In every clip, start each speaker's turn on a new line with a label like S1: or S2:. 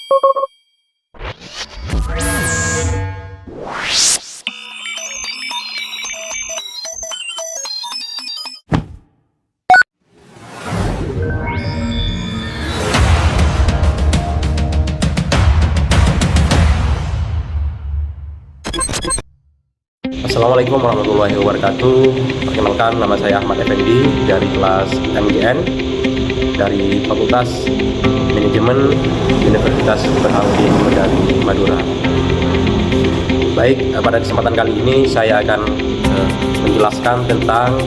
S1: Assalamualaikum warahmatullahi wabarakatuh. Perkenalkan, nama saya Ahmad Effendi dari kelas MGN dari Fakultas Manajemen Universitas Berhaudin Medari Madura. Baik, pada kesempatan kali ini saya akan menjelaskan tentang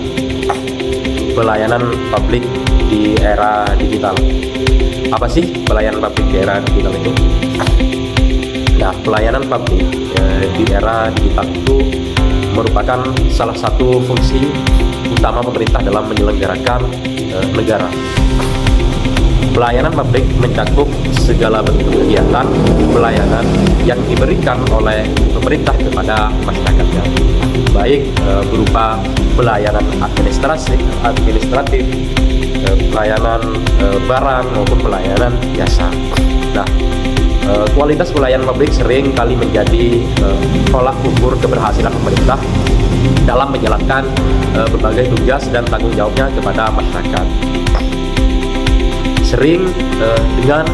S1: pelayanan publik di era digital. Apa sih pelayanan publik di era digital itu? Nah, pelayanan publik di era digital itu merupakan salah satu fungsi utama pemerintah dalam menyelenggarakan negara. Pelayanan publik mencakup segala bentuk kegiatan pelayanan yang diberikan oleh pemerintah kepada masyarakatnya, baik berupa pelayanan administratif, pelayanan barang maupun pelayanan jasa. Nah, kualitas pelayanan publik sering kali menjadi tolak ukur keberhasilan pemerintah dalam menjalankan berbagai tugas dan tanggung jawabnya kepada masyarakat. Sering dengan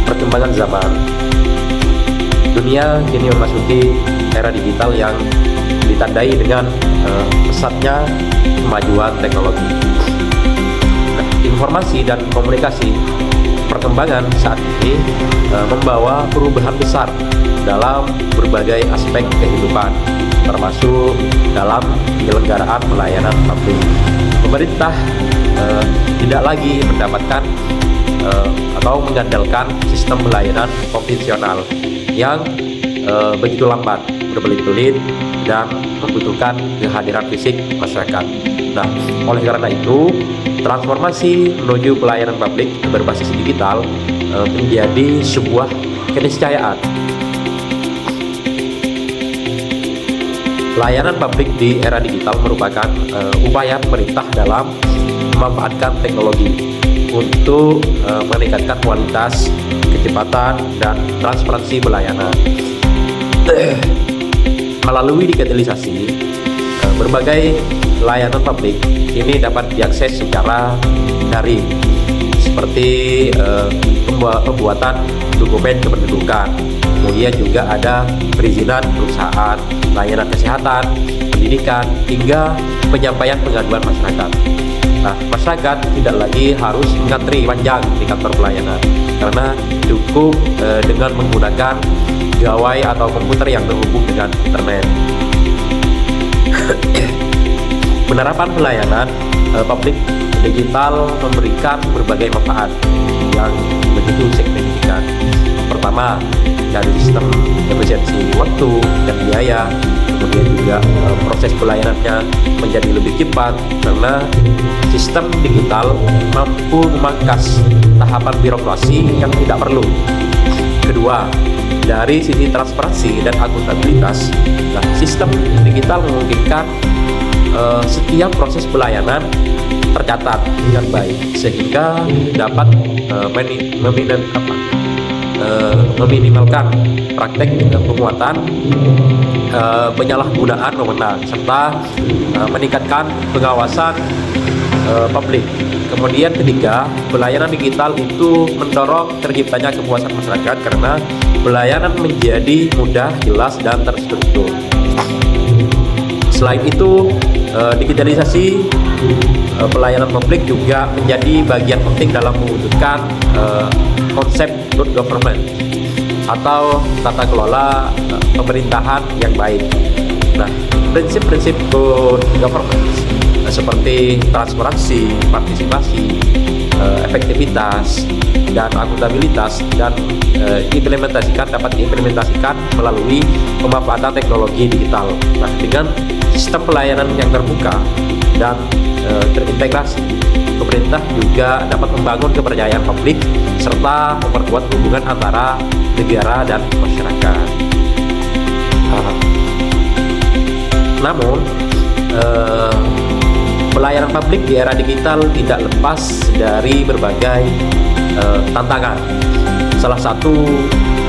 S1: perkembangan zaman, dunia kini memasuki era digital yang ditandai dengan pesatnya kemajuan teknologi. Nah, informasi dan komunikasi perkembangan saat ini membawa perubahan besar dalam berbagai aspek kehidupan, termasuk dalam penyelenggaraan pelayanan publik. Pemerintah tidak lagi mendapatkan atau mengandalkan sistem pelayanan konvensional yang begitu lambat, berbelit-belit, dan membutuhkan kehadiran fisik masyarakat. Nah, oleh karena itu, transformasi menuju pelayanan publik berbasis digital menjadi sebuah keniscayaan. Pelayanan publik di era digital merupakan upaya pemerintah dalam memanfaatkan teknologi untuk meningkatkan kualitas, kecepatan, dan transparansi pelayanan. Melalui digitalisasi, berbagai layanan publik ini dapat diakses secara daring, seperti pembuatan dokumen kependudukan, kemudian juga ada perizinan perusahaan, layanan kesehatan, pendidikan, hingga penyampaian pengaduan masyarakat. Nah, masyarakat tidak lagi harus mengantri panjang di kantor pelayanan, karena cukup dengan menggunakan gawai atau komputer yang terhubung dengan internet. Penerapan pelayanan publik digital memberikan berbagai manfaat yang begitu signifikan. Pertama, dari sistem efisiensi waktu dan biaya, kemudian juga proses pelayanannya menjadi lebih cepat karena sistem digital mampu memangkas tahapan birokrasi yang tidak perlu. Kedua, dari sisi transparansi dan akuntabilitas, sistem digital memungkinkan setiap proses pelayanan tercatat dengan baik, sehingga dapat meminimalkan praktek penguatan penyalahgunaan wewenang, serta meningkatkan pengawasan publik. Kemudian ketiga, pelayanan digital itu mendorong terciptanya kepuasan masyarakat karena pelayanan menjadi mudah, jelas, dan terstruktur. Selain itu, digitalisasi pelayanan publik juga menjadi bagian penting dalam mewujudkan konsep good government atau tata kelola pemerintahan yang baik. Nah, prinsip-prinsip good governance seperti transparansi, partisipasi, efektivitas, dan akuntabilitas dapat diimplementasikan melalui pemanfaatan teknologi digital. Nah, dengan sistem pelayanan yang terbuka dan terintegrasi, pemerintah juga dapat membangun kepercayaan publik serta memperkuat hubungan antara negara dan masyarakat. Namun, pelayanan publik di era digital tidak lepas dari berbagai tantangan, salah satu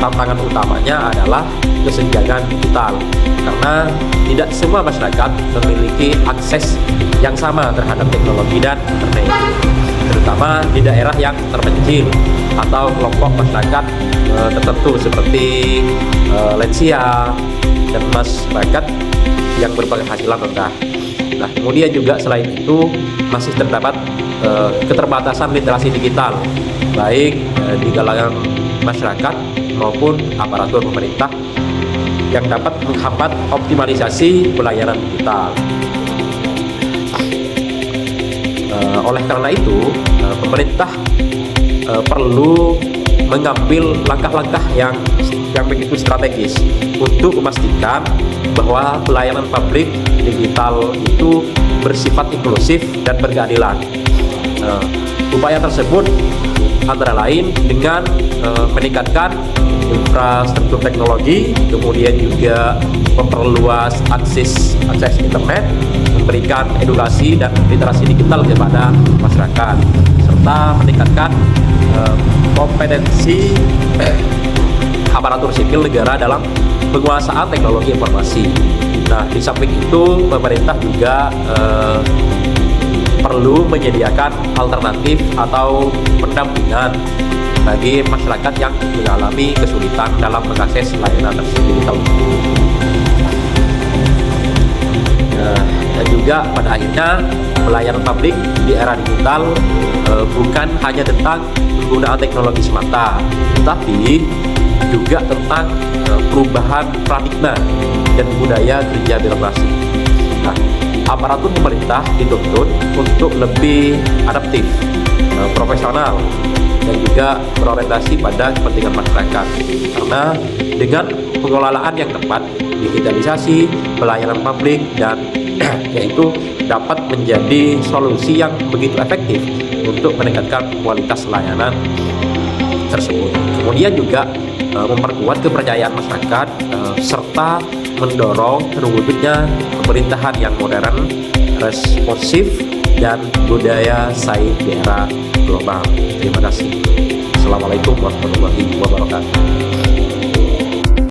S1: tantangan utamanya adalah kesenjangan digital, karena tidak semua masyarakat memiliki akses yang sama terhadap teknologi dan internet, terutama di daerah yang terpencil atau kelompok masyarakat tertentu seperti lansia dan masyarakat yang berpenghasilan rendah. Nah, kemudian juga selain itu masih terdapat keterbatasan literasi digital, baik di kalangan masyarakat maupun aparatur pemerintah, yang dapat menghambat optimalisasi pelayanan digital. Oleh karena itu, pemerintah perlu mengambil langkah-langkah yang begitu strategis untuk memastikan bahwa pelayanan publik digital itu bersifat inklusif dan berkeadilan. Upaya tersebut antara lain dengan meningkatkan infrastruktur teknologi, kemudian juga memperluas akses internet, memberikan edukasi dan literasi digital kepada masyarakat, serta meningkatkan kompetensi aparatur sipil negara dalam penguasaan teknologi informasi. Nah, di samping itu pemerintah juga perlu menyediakan alternatif atau pendampingan bagi masyarakat yang mengalami kesulitan dalam mengakses layanan digital. Dan juga pada akhirnya pelayanan publik di era digital bukan hanya tentang penggunaan teknologi semata, tetapi juga tentang perubahan paradigma dan budaya kerja birokrasi. Nah, aparatur pemerintah dituntut untuk lebih adaptif, profesional, dan juga berorientasi pada kepentingan masyarakat, karena dengan pengelolaan yang tepat, digitalisasi pelayanan publik dan yaitu dapat menjadi solusi yang begitu efektif untuk meningkatkan kualitas layanan tersebut. Kemudian juga memperkuat kepercayaan masyarakat serta mendorong terwujudnya pemerintahan yang modern, responsif, dan budaya saing di era global. Terima kasih. Assalamualaikum warahmatullahi wabarakatuh.